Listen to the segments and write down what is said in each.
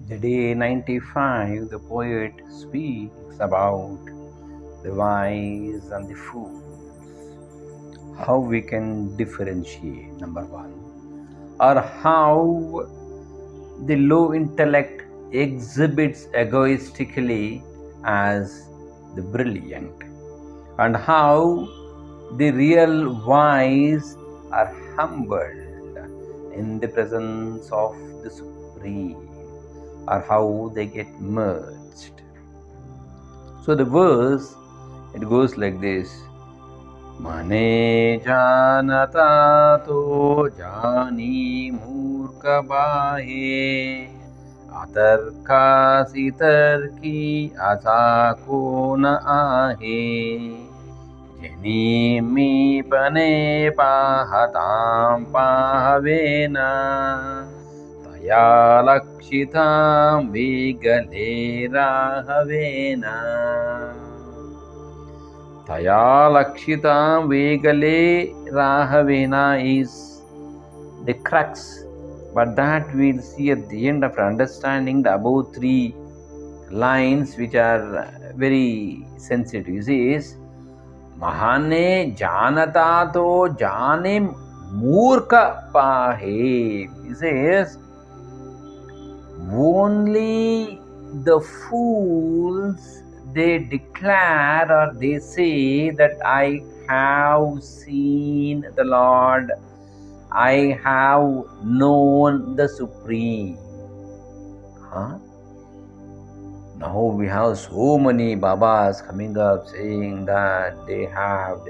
The day 95, the poet speaks about the wise and the fools, how we can differentiate, number one, or how the low intellect exhibits egoistically as the brilliant, and how the real wise are humbled in the presence of the Supreme, or how they get merged. So the verse, it goes like this. Mane janata to jani murka bahe atarka sitarki asako na ahe jani mi pane pahatam pahavena taya lakshitam vigale rahavena. Taya lakshitam vegale rahavena is the crux, but that we'll see at the end after understanding the above three lines, which are very sensitive. He says, Mahane janata to janim murka pahe. He says, only the fools, they declare or they say that I have seen the Lord, I have known the Supreme. Now we have so many Babas coming up saying that they have.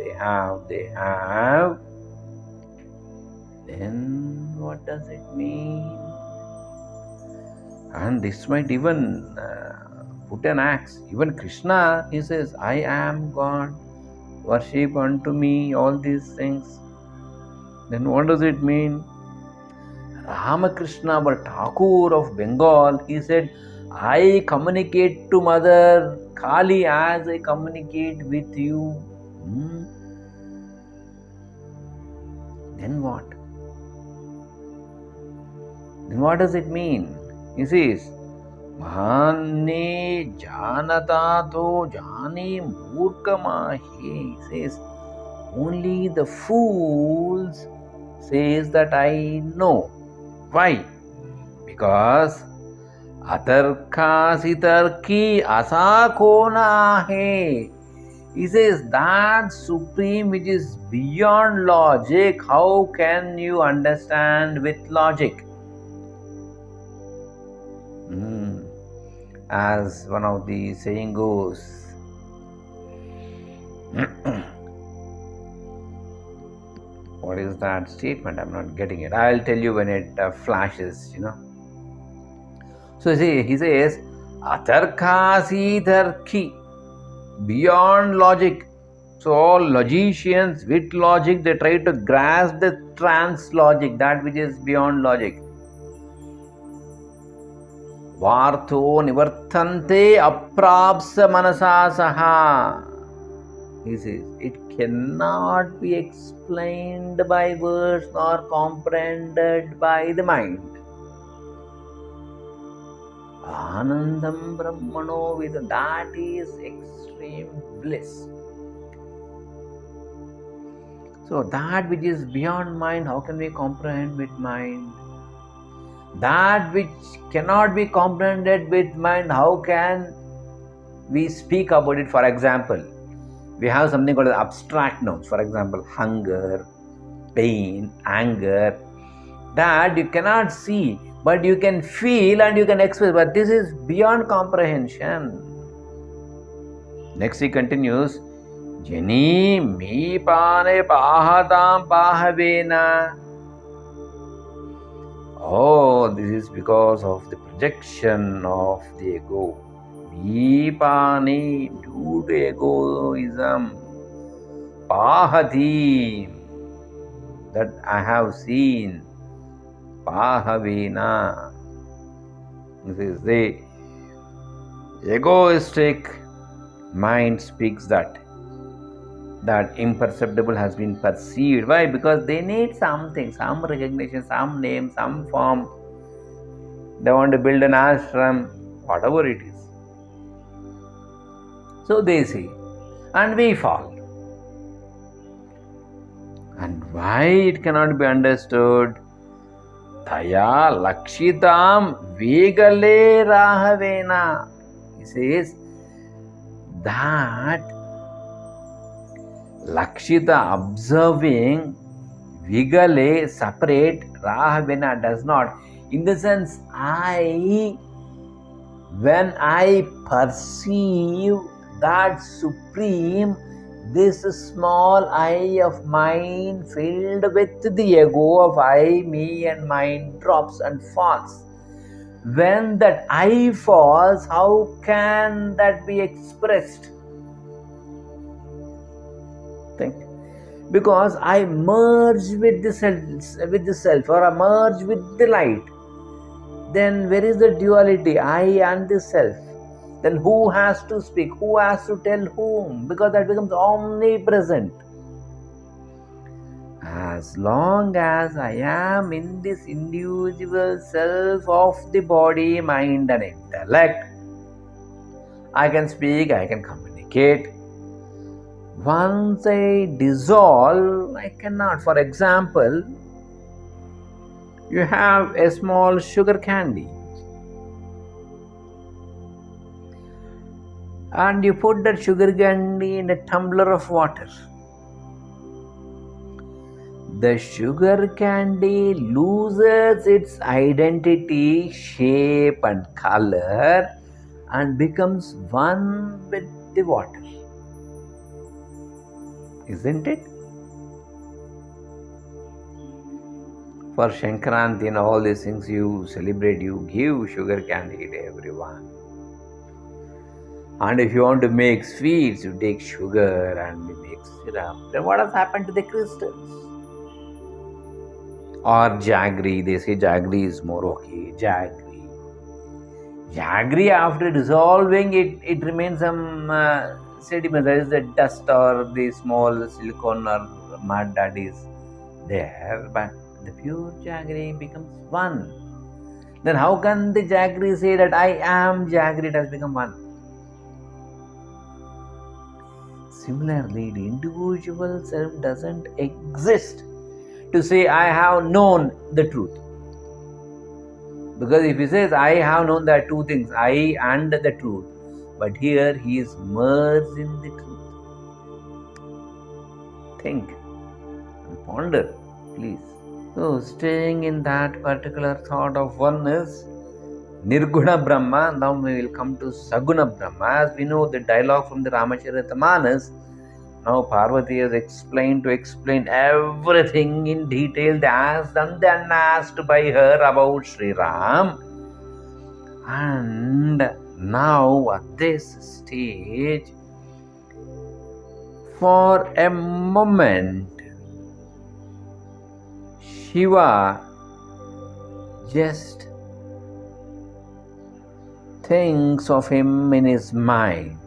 Then what does it mean? And this might even put an axe. Even Krishna, he says, I am God, worship unto me, all these things. Then what does it mean? Ramakrishna, but Thakur of Bengal, he said, I communicate to Mother Kali as I communicate with you. Then what? Then what does it mean? He says, Mahane janata to jani murkamahe. He says, only the fools says that I know. Why? Because atarka sitarki asakona he. He says that Supreme which is beyond logic, how can you understand with logic? As one of the saying goes, what is that statement? I'm not getting it. I'll tell you when it flashes, So he says, atarkasi tarki, beyond logic. So all logicians with logic, they try to grasp the Trsns-logic, that which is beyond logic. Vartho nivartante aprapsa manasa saha. He says, it cannot be explained by words nor comprehended by the mind. Anandam Brahmano with that is extreme bliss. So that which is beyond mind, how can we comprehend with mind? That which cannot be comprehended with mind, how can we speak about it? For example, we have something called abstract nouns. For example, hunger, pain, anger. That you cannot see, but you can feel and you can express. But this is beyond comprehension. Next he continues, Jani mi pane pahatam pahavena. Oh, this is because of the projection of the ego. Mi pani, due to egoism. Pahati, that I have seen. Pahavena. This is the egoistic mind speaks that imperceptible has been perceived. Why? Because they need something, some recognition, some name, some form. They want to build an ashram, whatever it is. So they see, and we fall. And why it cannot be understood? Taya lakshitam vigale rahavena. He says that lakshita, observing, vigale, separate, rahavena, does not. In the sense, when I perceive that supreme, this small I of mine filled with the ego of I, me and mine drops and falls. When that I falls, how can that be expressed? Think. Because I merge with the self, or I merge with the light. Then where is the duality, I and the self? Then who has to speak? Who has to tell whom? Because that becomes omnipresent. As long as I am in this individual self of the body, mind and intellect, I can speak, I can communicate. Once I dissolve, I cannot. For example, you have a small sugar candy and you put that sugar candy in a tumbler of water. The sugar candy loses its identity, shape and color and becomes one with the water. Isn't it? For Shankranti and all these things you celebrate, you give sugar candy to everyone. And if you want to make sweets, you take sugar and you make syrup. Then what has happened to the crystals? Or jaggery, they say jaggery is more okay. Jaggery after dissolving, it remains some sediment. There is the dust or the small silicone or mud that is there. But the pure jaggery becomes one. Then how can the jaggery say that I am jaggery? It has become one. Similarly, the individual self doesn't exist to say I have known the truth. Because if he says I have known, there are two things, I and the truth. But here he is merged in the truth. Think and ponder, please. So staying in that particular thought of oneness, Nirguna Brahma, now we will come to Saguna Brahma. As we know the dialogue from the Ramacharita-manas, now Parvati has explain everything in detail, asked and then asked by her about Sri Ram. And now at this stage, for a moment, Shiva just thinks of him in his mind.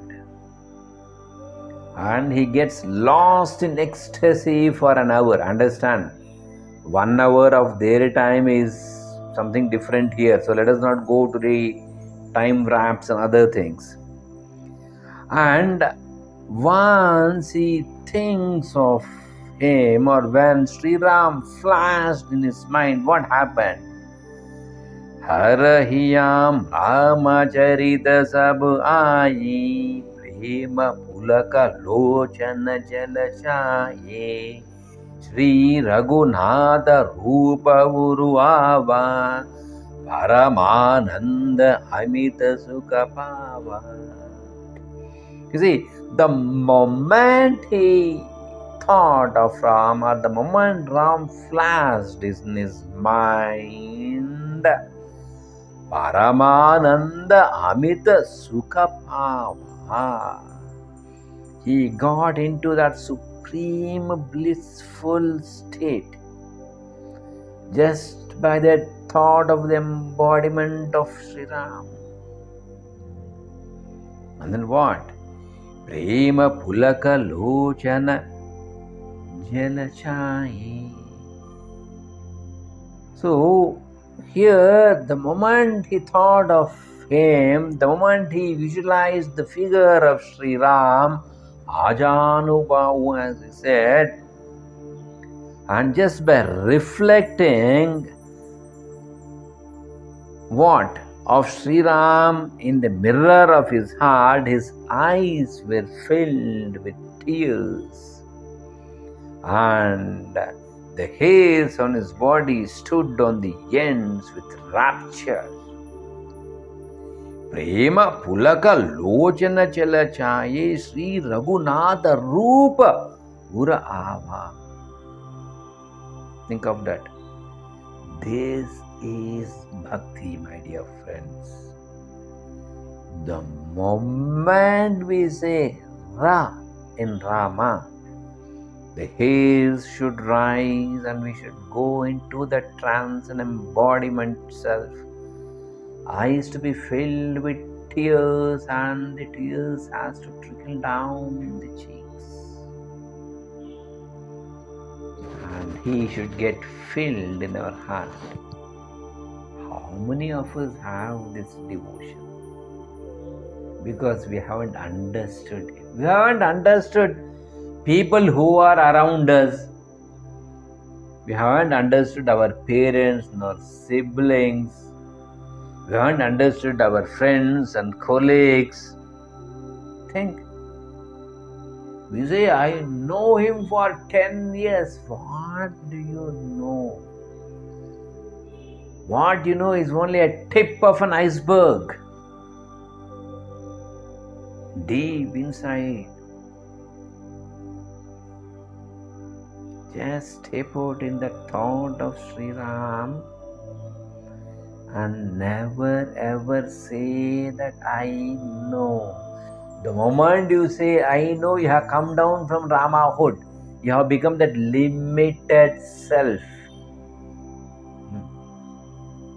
And he gets lost in ecstasy for an hour. Understand, 1 hour of their time is something different here. So let us not go to the time wraps and other things. And once he thinks of him, or when Sri Ram flashed in his mind, what happened? Harahiyam Ramacharita sab aayi prema pulaka lochana jalachaye Shri Raghunatha Rupa Uruava Paramananda Amita Sukha Pava. You see, the moment he thought of Ram, or the moment Ram flashed in his mind, Paramananda Amita Sukha Pava, he got into that supreme blissful state just by that thought of the embodiment of Sri Ram. And then what? Prema Pulaka Lochana Jalachayi. So Here, the moment he thought of him, the moment he visualized the figure of Sri Ram, Ajanubahu, as he said, and just by reflecting what of Sri Ram in the mirror of his heart, his eyes were filled with tears, and the hairs on his body stood on the ends with rapture. Prema Pulaka Lochana Chala Chaye Sri Raghunatha Rupa Ura Ava. Think of that. This is Bhakti, my dear friends. The moment we say Ra in Rama, the hairs should rise and we should go into the trance and embodiment self. Eyes to be filled with tears, and the tears has to trickle down the cheeks. And he should get filled in our heart. How many of us have this devotion? Because we haven't understood it. We haven't understood people who are around us. We haven't understood our parents nor siblings. We haven't understood our friends and colleagues. Think. We say, I know him for 10 years. What do you know? What you know is only a tip of an iceberg. Deep inside, just step out in the thought of Sri Ram and never ever say that I know. The moment you say I know, you have come down from Ramahood. You have become that limited self.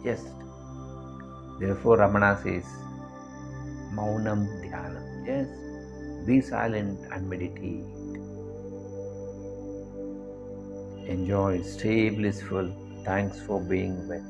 Just. Therefore Ramana says, Maunam Dhyanam. Just be silent and meditate. Enjoy, stay blissful. Thanks for being with.